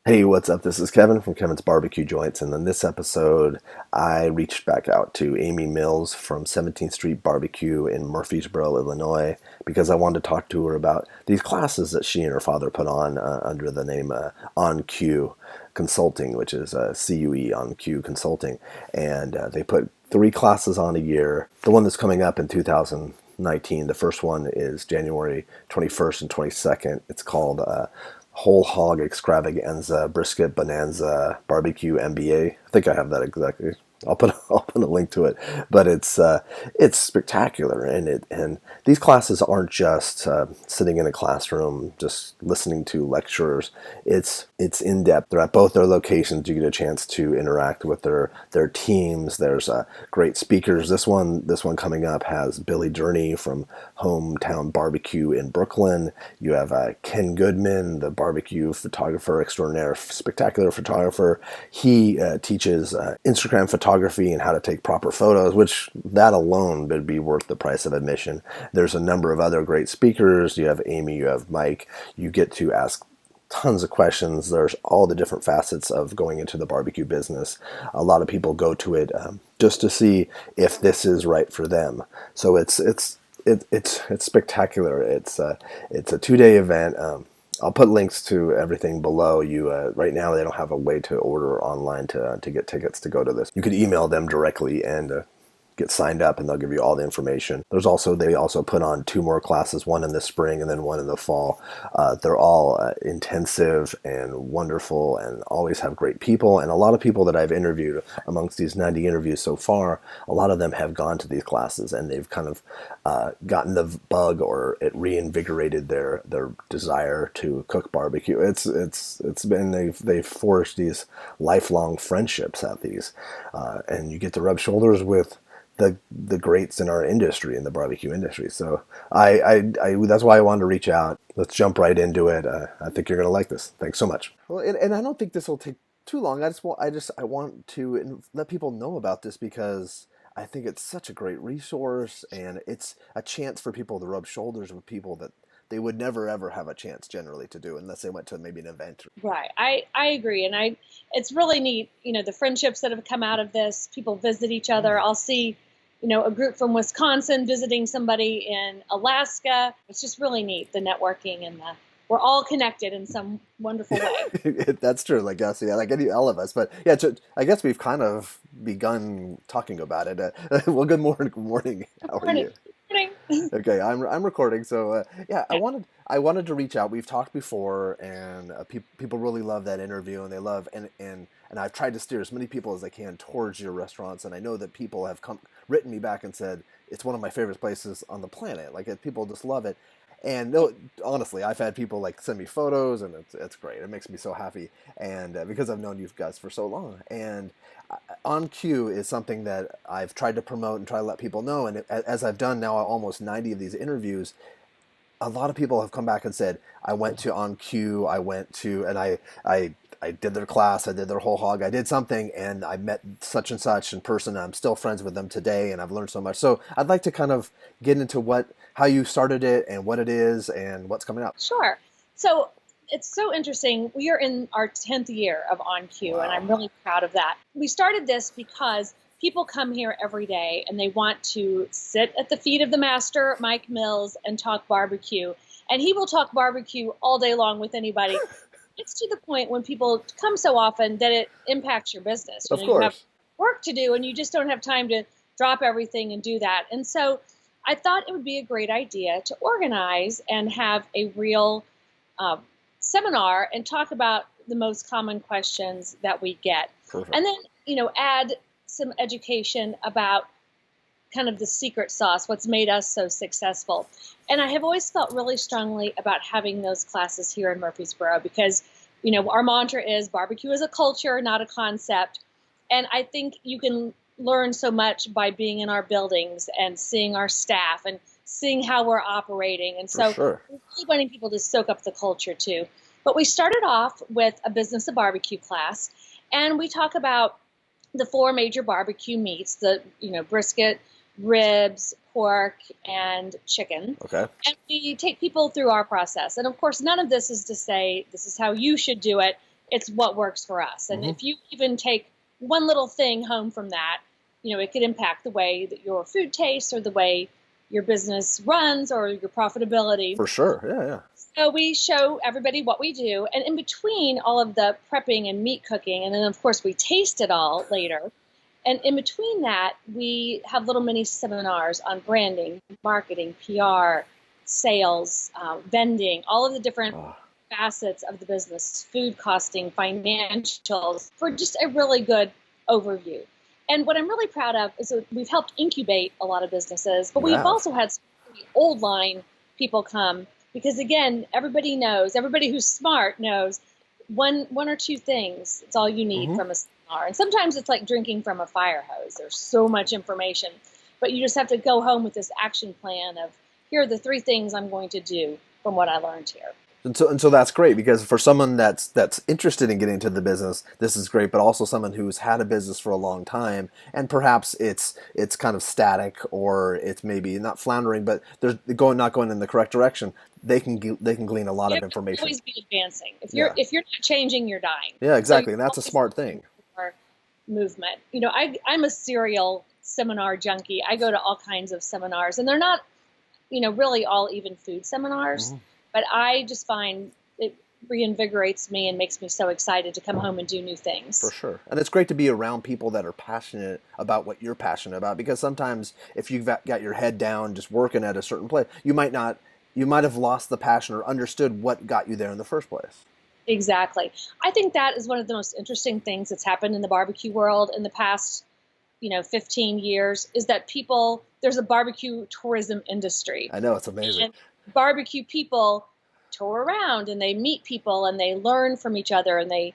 Hey, what's up? This is Kevin from Kevin's Barbecue Joints, and in this episode, I reached back out to Amy Mills from 17th Street BBQ in Murphysboro, Illinois, because I wanted to talk to her about these classes that she and her father put on under the name On Cue Consulting, which is CUE On Cue Consulting, and they put 3 classes on a year. The one that's coming up in 2019, the first one is January 21st and 22nd. It's called Whole Hog Extravaganza, Brisket Bonanza, BBQ MBA. I think I have that exactly. I'll put a link to it, but it's spectacular, and these classes aren't just sitting in a classroom just listening to lecturers. It's in depth. They're at both their locations. You get a chance to interact with their teams. There's great speakers. This one coming up has Billy Journey from Hometown Barbecue in Brooklyn. You have Ken Goodman, the barbecue photographer extraordinaire, spectacular photographer. He teaches Instagram photography and how to take proper photos, which that alone would be worth the price of admission. There's a number of other great speakers. You have Amy, you have Mike. You get to ask tons of questions. There's all the different facets of going into the barbecue business. A lot of people go to it just to see if this is right for them. So it's spectacular. It's a 2-day event. I'll put links to everything below. Right now they don't have a way to order online to get tickets to go to this. You could email them directly and get signed up, and they'll give you all the information. They also put on 2 more classes, one in the spring and then one in the fall. They're all intensive and wonderful, and always have great people. And a lot of people that I've interviewed amongst these 90 interviews so far, a lot of them have gone to these classes, and they've kind of gotten the bug, or it reinvigorated their desire to cook barbecue. It's been they've forged these lifelong friendships at these, and you get to rub shoulders with the greats in our industry, in the barbecue industry. So I that's why I wanted to reach out. Let's jump right into it. I think you're going to like this. Thanks so much. Well, and I don't think this will take too long. I want to let people know about this, because I think it's such a great resource, and it's a chance for people to rub shoulders with people that they would never ever have a chance generally to do unless they went to maybe an event. Right. I agree. And it's really neat, the friendships that have come out of this. People visit each other. I'll see, a group from Wisconsin visiting somebody in Alaska. It's just really neat, the networking and we're all connected in some wonderful way. That's true. Like, yes, yeah, like all of us. But yeah, I guess we've kind of begun talking about it. Well, good morning. Good morning. How are Morning. you? Morning. Okay, I'm recording. So yeah, I wanted to reach out. We've talked before, and people really love that interview, and they love and I've tried to steer as many people as I can towards your restaurants, and I know that people have written me back and said it's one of my favorite places on the planet. Like, people just love it. And no, honestly, I've had people like send me photos, and it's great. It makes me so happy, and because I've known you guys for so long. And On Cue is something that I've tried to promote and try to let people know. And as I've done now almost 90 of these interviews, a lot of people have come back and said, I went to On Cue, and I did their class, I did their whole hog, I did something, and I met such and such in person, and I'm still friends with them today, and I've learned so much. So I'd like to kind of get into how you started it, and what it is, and what's coming up. Sure. So it's so interesting. We are in our 10th year of On Cue, and I'm Wow. really proud of that. We started this because people come here every day and they want to sit at the feet of the master, Mike Mills, and talk barbecue. And he will talk barbecue all day long with anybody. It's to the point when people come so often that it impacts your business. Of You have course. work to do and you just don't have time to drop everything and do that. And so I thought it would be a great idea to organize and have a real um, seminar and talk about the most common questions that we get. Perfect. And then, add some education about kind of the secret sauce, what's made us so successful. And I have always felt really strongly about having those classes here in Murphysboro because, our mantra is barbecue is a culture, not a concept. And I think you can learn so much by being in our buildings and seeing our staff and seeing how we're operating. And For so sure. we're really wanting people to soak up the culture too. But we started off with a Business of BBQ class, and we talk about the 4 major barbecue meats, the brisket, ribs, pork, and chicken. Okay. And we take people through our process. And of course, none of this is to say this is how you should do it. It's what works for us. And Hmm. if you even take one little thing home from that, it could impact the way that your food tastes or the way your business runs or your profitability. For sure. Yeah, yeah. So we show everybody what we do. And in between all of the prepping and meat cooking, and then of course we taste it all later. And in between that, we have little mini seminars on branding, marketing, PR, sales, vending, all of the different Oh, facets of the business, food costing, financials, for just a really good overview. And what I'm really proud of is that we've helped incubate a lot of businesses, but you we've have. also had some pretty old line people come because, again, everybody who's smart knows one or two things. It's all you need Hmm. from a seminar. And sometimes it's like drinking from a fire hose. There's so much information, but you just have to go home with this action plan of here are the three things I'm going to do from what I learned here. And so that's great because for someone that's interested in getting into the business, this is great. But also someone who's had a business for a long time and perhaps it's kind of static or it's maybe not floundering, but they're not going in the correct direction. They can glean a lot You of have to information. always be advancing. If you're Yeah, if you're not changing, you're dying. yeah, So exactly, you're and that's a always smart looking thing. for movement. I'm a serial seminar junkie. I go to all kinds of seminars, and they're not, really all even food seminars, Hmm. but I just find it reinvigorates me and makes me so excited to come home and do new For things. sure. And it's great to be around people that are passionate about what you're passionate about because sometimes if you've got your head down just working at a certain place, you might have lost the passion or understood what got you there in the first place. Exactly. I think that is one of the most interesting things that's happened in the barbecue world in the past 15 years is that there's a barbecue tourism industry. I know it's amazing. And barbecue people tour around and they meet people and they learn from each other and they,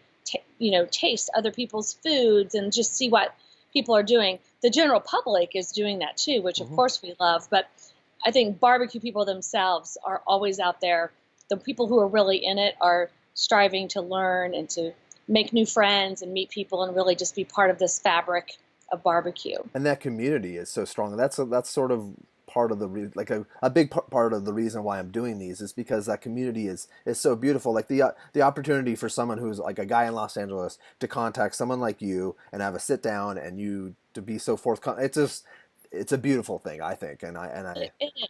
taste other people's foods and just see what people are doing. The general public is doing that too, which of Hmm. course we love. But I think barbecue people themselves are always out there. The people who are really in it are striving to learn and to make new friends and meet people and really just be part of this fabric of barbecue. And that community is so strong. That's sort of part of the like a big part of the reason why I'm doing these is because that community is so beautiful. Like the opportunity for someone who's like a guy in Los Angeles to contact someone like you and have a sit down and you to be so forthcoming. It's a beautiful thing, I think. It is.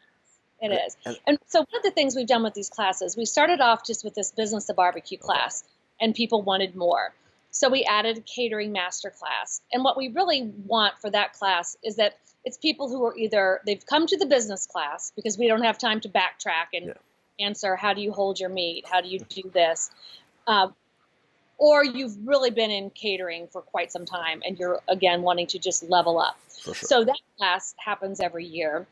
It is. And And so one of the things we've done with these classes, we started off just with this Business of BBQ okay. class, and people wanted more. So we added a Catering Master Class. And what we really want for that class is that it's people who are either they've come to the business class because we don't have time to backtrack and Yeah, answer how do you hold your meat, how do you do this, uh, or you've really been in catering for quite some time and you're again wanting to just level up. for sure. So that class happens every year.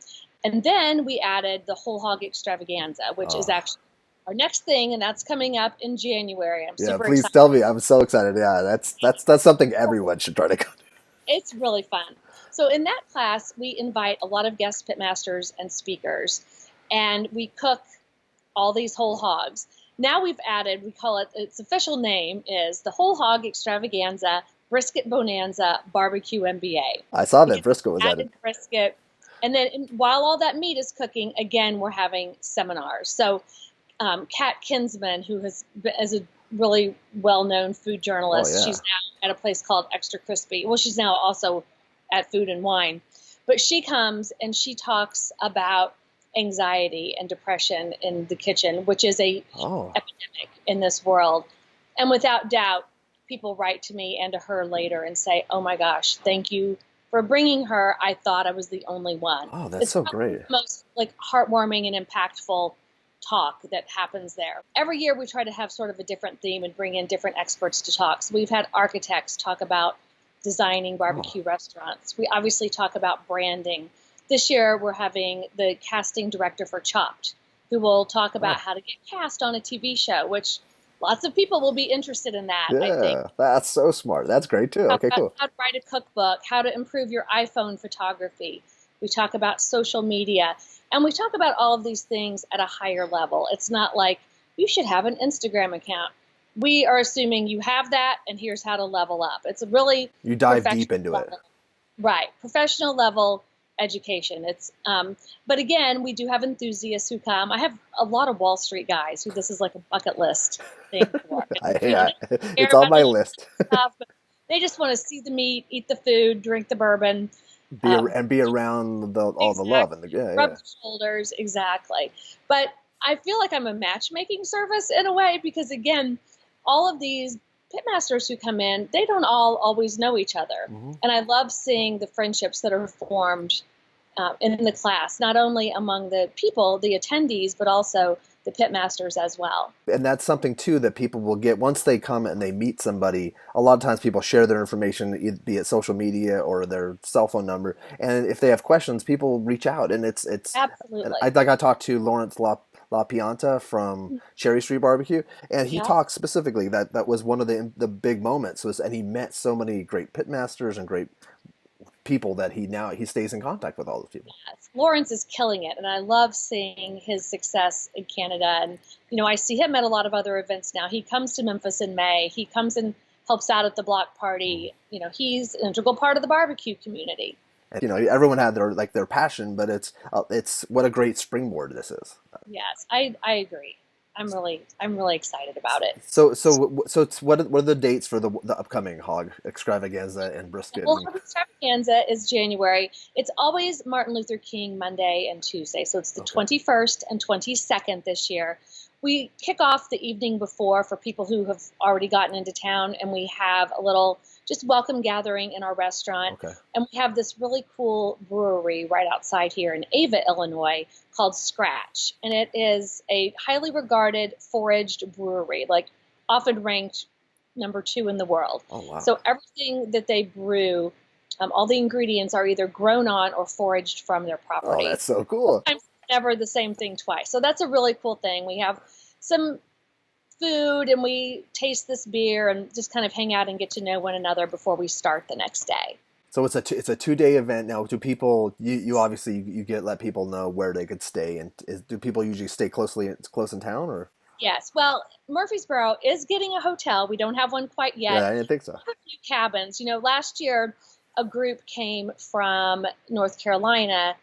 And then we added the Whole Hog Extravaganza, which is Oh, actually our next thing, and that's coming up in January. I'm yeah, super please excited. tell me. I'm so excited. Yeah, that's something everyone should try to go. It's really fun. So in that class, we invite a lot of guest pitmasters and speakers, and we cook all these whole hogs. Now we've added, we call it, its official name is the Whole Hog Extravaganza Brisket Bonanza BBQ MBA. I saw that Because brisket was we added. added brisket. And then while all that meat is cooking, again, we're having seminars. So Kat Kinsman, who is a really well-known food Oh journalist, yeah. she's now at a place called Extra Crispy. Well, she's now also at Food and Wine. But she comes and she talks about anxiety and depression in the kitchen, which is a Oh, epidemic in this world. And without doubt, people write to me and to her later and say, "Oh my gosh, thank you for bringing her. I thought I was the only one." oh, that's It's so probably great. the most heartwarming and impactful talk that happens there. Every year we try to have sort of a different theme and bring in different experts to talk. So we've had architects talk about designing Oh, barbecue restaurants. We obviously talk about branding. This year we're having the casting director for Chopped, who will talk about oh, how to get cast on a TV show, which lots of people will be interested in that, I think. yeah, that's so smart. That's great too. Talk Okay, about cool. how to write a cookbook, how to improve your iPhone photography. We talk about social media, and we talk about all of these things at a higher level. It's not like you should have an Instagram account. We are assuming you have that, and here's how to level up. It's a really You dive deep professional into it. level. Right, professional level, education. It's but again, we do have enthusiasts who come. I have a lot of Wall Street guys who this is like a bucket list thing for. And, Yeah, they it's care on about my the list. stuff, but they just want to see the meat, eat the food, drink the bourbon, Be around all the love and exactly, the yeah. rub the shoulders, exactly. But I feel like I'm a matchmaking service in a way because again, all of these pitmasters who come in, they don't all always know each other, and I love seeing the friendships that are formed in the class, not only among the people, the attendees, but also the pitmasters as well. And that's something too that people will get once they come and they meet somebody. A lot of times people share their information, be it social media or their cell phone number, and if they have questions, people reach out. And it's and Absolutely. I talked to Lawrence La Pianta from Cherry Street BBQ, and he Yeah. talked specifically that was one of the big moments was, and he met so many great pitmasters and great people that he stays in contact with all those people. Yes. Lawrence is killing it, and I love seeing his success in Canada. And I see him at a lot of other events now. He comes to Memphis in May. He comes and helps out at the block party. He's an integral part of the barbecue community. And, everyone had their passion, but it's what a great springboard this is. Yes, I agree. I'm really excited about it. So what are the dates for the upcoming Hog Extravaganza and Brisket? Whole Hog Extravaganza is January. It's always Martin Luther King Monday and Tuesday, so it's the 21st and 22nd this year. We kick off the evening before for people who have already gotten into town, and we have a little just welcome gathering in our restaurant. Okay. And we have this really cool brewery right outside here in Ava, Illinois, called Scratch. And it is a highly regarded foraged brewery, like often ranked number 2 in the world. Oh, wow. So everything that they brew, all the ingredients are either grown on or foraged from their property. Oh, that's so cool. Sometimes never the same thing twice. So that's a really cool thing. We have some food and we taste this beer and just kind of hang out and get to know one another before we start the next day. So it's a 2-day event. Now, do people you obviously let people know where they could stay, and do people usually stay close in town, or? Yes. Well, Murphysboro is getting a hotel. We don't have one quite yet. Yeah, I didn't think so. We have a few cabins. Last year a group came from North Carolina.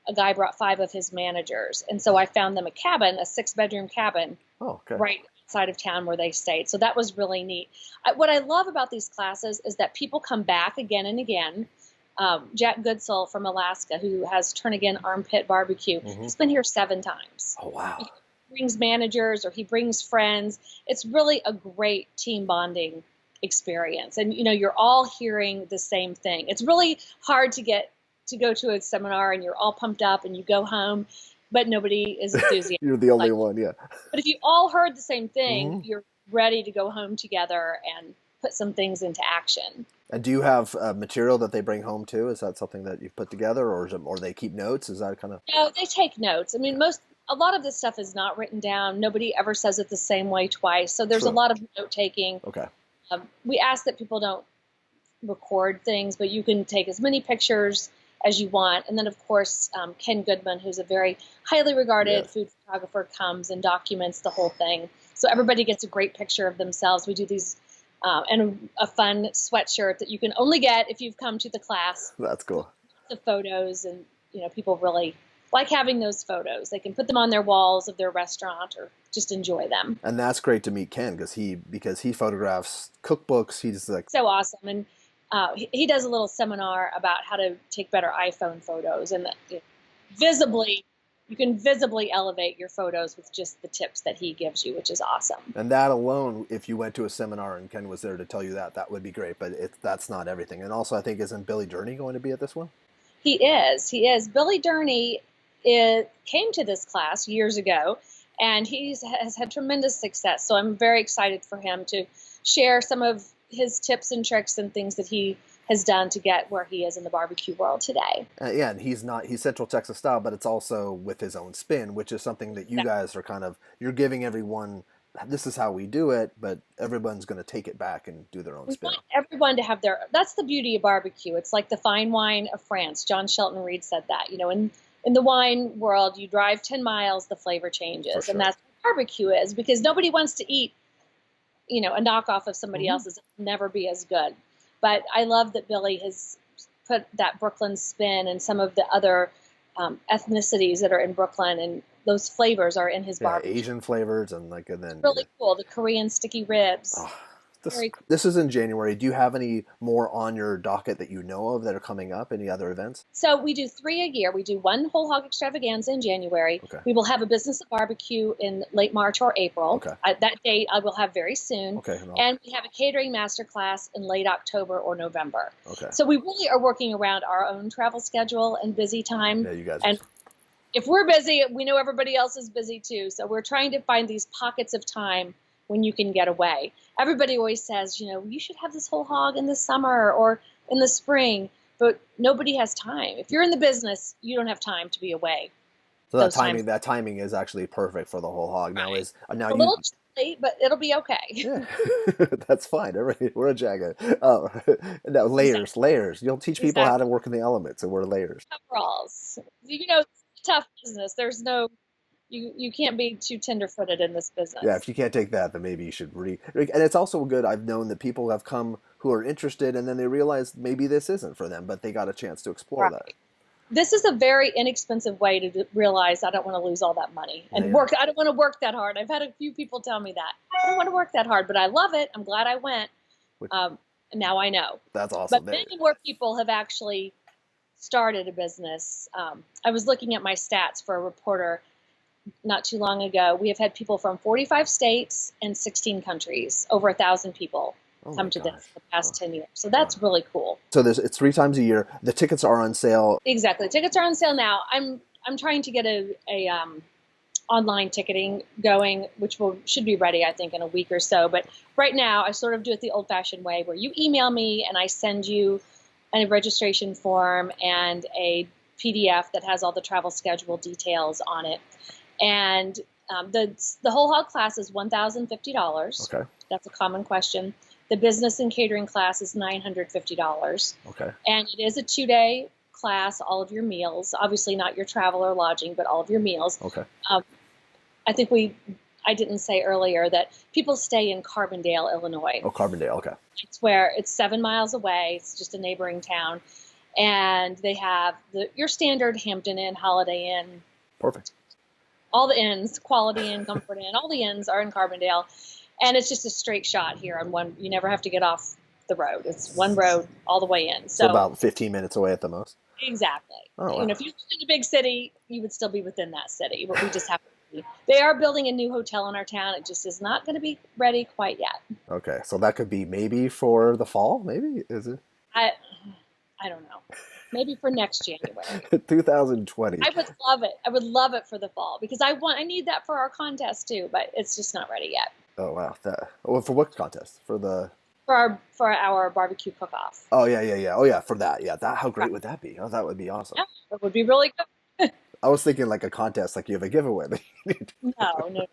A guy brought 5 of his managers, and so I found them a cabin, a 6-bedroom cabin. Oh, okay. Right outside of town where they stayed. So that was really neat. What I love about these classes is that people come back again and again. Jack Goodsell from Alaska, who has Turn Again Armpit Barbecue, he's been here 7 times. Oh, wow. He brings managers or he brings friends. It's really a great team bonding experience. And, you're all hearing the same thing. It's really hard to go to a seminar and you're all pumped up and you go home, but nobody is enthusiastic. You're the only one, yeah. But if you all heard the same thing, you're ready to go home together and put some things into action. And do you have material that they bring home too? Is that something that you've put together, or they keep notes? Is that kind of? No, they take notes. I mean, a lot of this stuff is not written down. Nobody ever says it the same way twice. So there's a lot of note taking. Okay. We ask that people don't record things, but you can take as many pictures as you want. And then, of course, Ken Goodman, who's a very highly regarded food photographer, comes and documents the whole thing. So everybody gets a great picture of themselves. We do these and a fun sweatshirt that you can only get if you've come to the class. That's cool. The photos, and people really like having those photos. They can put them on their walls of their restaurant or just enjoy them. And that's great to meet Ken because he photographs cookbooks. He's like so awesome. And he does a little seminar about how to take better iPhone photos, and you can visibly elevate your photos with just the tips that he gives you, which is awesome. And that alone, if you went to a seminar and Ken was there to tell you that would be great, but that's not everything. And also, I think, isn't Billy Durney going to be at this one? He is. Billy Durney came to this class years ago, and has had tremendous success. So I'm very excited for him to share some of his tips and tricks and things that he has done to get where he is in the barbecue world today. Yeah, and he's Central Texas style, but it's also with his own spin, which is something that you guys are you're giving everyone, this is how we do it, but everyone's going to take it back and do their own spin. We want everyone to have that's the beauty of barbecue. It's like the fine wine of France. John Shelton Reed said that, in the wine world, you drive 10 miles, the flavor changes. Sure. And that's what barbecue is, because nobody wants to eat a knockoff of somebody else's. It'll never be as good. But I love that Billy has put that Brooklyn spin and some of the other ethnicities that are in Brooklyn, and those flavors are in his Yeah, barbecue. Asian flavors and It's really cool. The Korean sticky ribs. oh, this Very cool. this is in January. Do you have any more on your docket that you know of that are coming up? Any other events? So we do 3 a year. We do one Whole Hog Extravaganza in January. Okay. We will have a Business of BBQ in late March or April. Okay. That date I will have very soon. Okay. And we have a Catering Master Class in late October or November. Okay. So we really are working around our own travel schedule and busy time. Yeah, you guys. And if we're busy, we know everybody else is busy too. So we're trying to find these pockets of time when you can get away. Everybody always says, you should have this whole hog in the summer or in the spring, but nobody has time. If you're in the business, you don't have time to be away. So that timing is actually perfect for the whole hog. Now Right. now a little chilly, but it'll be okay. Yeah, that's fine. We're a jacket. Oh, no, layers. You'll teach people how to work in the elements, and we're layers. Coveralls. It's a tough business. There's no. You can't be too tender-footed in this business. Yeah, if you can't take that, then maybe you should and it's also good. I've known that people have come who are interested, and then they realize maybe this isn't for them, but they got a chance to explore that. This is a very inexpensive way to realize I don't want to lose all that money and work. I don't want to work that hard. I've had a few people tell me that. I don't want to work that hard, but I love it. I'm glad I went. Now I know. That's awesome. But many more people have actually started a business. I was looking at my stats for a reporter not too long ago. We have had people from 45 states and 16 countries, over 1,000 people come to this the past 10 years. So that's really cool. So it's 3 times a year. The tickets are on sale. Exactly. Tickets are on sale now. I'm trying to get a online ticketing going, which should be ready, I think, in a week or so. But right now, I sort of do it the old-fashioned way, where you email me and I send you a registration form and a PDF that has all the travel schedule details on it. And the whole hog class is $1,050. Okay. That's a common question. The business and catering class is $950. Okay. And it is a 2-day class, all of your meals, obviously not your travel or lodging, but all of your meals. Okay. I think I didn't say earlier that people stay in Carbondale, Illinois. Oh, Carbondale. Okay. It's 7 miles away. It's just a neighboring town. And they have your standard Hampton Inn, Holiday Inn. Perfect. All the inns, Quality Inn, Comfort Inn, all the inns are in Carbondale. And it's just a straight shot here on one. You never have to get off the road. It's one road all the way in. So about 15 minutes away at the most. Exactly. Oh, wow. If you lived in a big city, you would still be within that city. But we just have to be. They are building a new hotel in our town. It just is not going to be ready quite yet. Okay, so that could be maybe for the fall. Maybe is it? I don't know. Maybe for next January. 2020. I would love it. I would love it for the fall because I need that for our contest too, but it's just not ready yet. Oh wow! For what contest? For our barbecue cook-off. Oh yeah. Oh yeah, for that. Yeah, how great would that be? Oh, that would be awesome. Yeah, that would be really good. I was thinking like a contest, like you have a giveaway. No.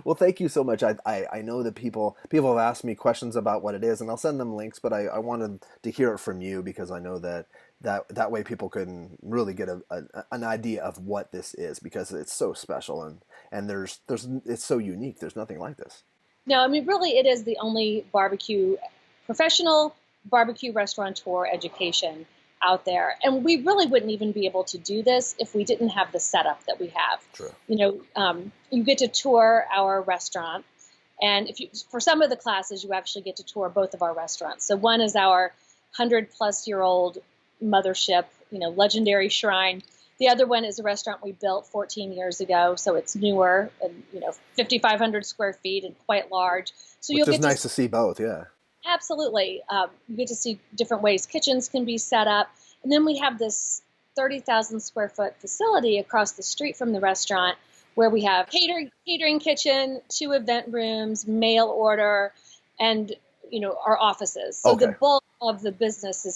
Well, thank you so much. I know that people have asked me questions about what it is, and I'll send them links. But I wanted to hear it from you because I know that way people can really get an idea of what this is, because it's so special and it's so unique. There's nothing like this. No, I mean, really, it is the only professional barbecue restaurateur education out there. And we really wouldn't even be able to do this if we didn't have the setup that we have. True. You get to tour our restaurant. And for some of the classes, you actually get to tour both of our restaurants. So one is our 100-plus-year-old mothership, legendary shrine. The other one is a restaurant we built 14 years ago, so it's newer and 5,500 square feet and quite large. So Which is nice to see both, yeah. Absolutely, you get to see different ways kitchens can be set up, and then we have this 30,000 square foot facility across the street from the restaurant where we have catering kitchen, 2 event rooms, mail order, and our offices. So The bulk of the business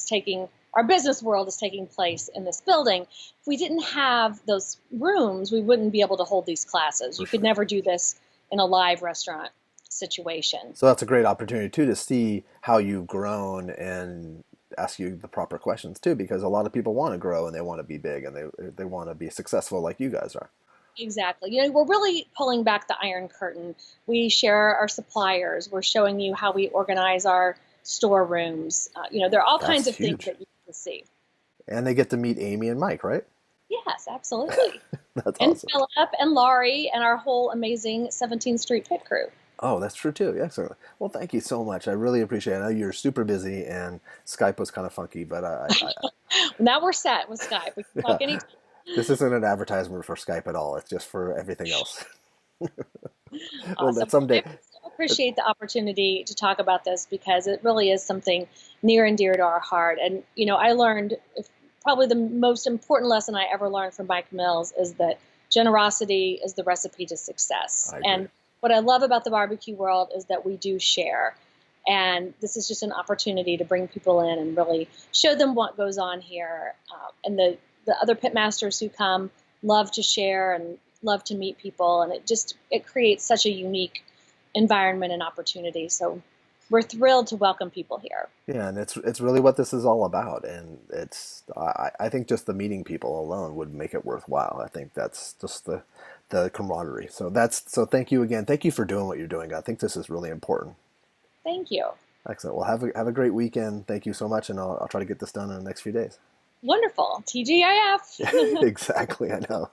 our business world is taking place in this building. If we didn't have those rooms, we wouldn't be able to hold these classes. You could never do this in a live restaurant situation. So that's a great opportunity too to see how you've grown and ask you the proper questions too, because a lot of people want to grow and they want to be big and they want to be successful like you guys are. Exactly. We're really pulling back the Iron Curtain. We share our suppliers. We're showing you how we organize our storerooms. There are all kinds of things that you can see. And they get to meet Amy and Mike, right? Yes, absolutely. That's And awesome. Philip and Laurie and our whole amazing 17th Street pit crew. Oh, that's true too. Yeah, excellent. Well, thank you so much. I really appreciate it. I know you're super busy and Skype was kind of funky, but Now we're set with Skype. We can yeah, talk anytime. this isn't an advertisement for Skype at all. It's just for everything else. Well, Awesome. that I someday. so appreciate the opportunity to talk about this because it really is something near and dear to our heart. And, I learned probably the most important lesson I ever learned from Mike Mills is that generosity is the recipe to success. I agree. And what I love about the barbecue world is that we do share. And this is just an opportunity to bring people in and really show them what goes on here. And the other pit masters who come love to share and love to meet people, and it creates such a unique environment and opportunity. So we're thrilled to welcome people here. Yeah, and it's really what this is all about, and I think just the meeting people alone would make it worthwhile. I think that's just the camaraderie. So thank you again. Thank you for doing what you're doing. I think this is really important. Thank you. Excellent. Well, have a great weekend. Thank you so much, and I'll try to get this done in the next few days. Wonderful. TGIF. Exactly. I know.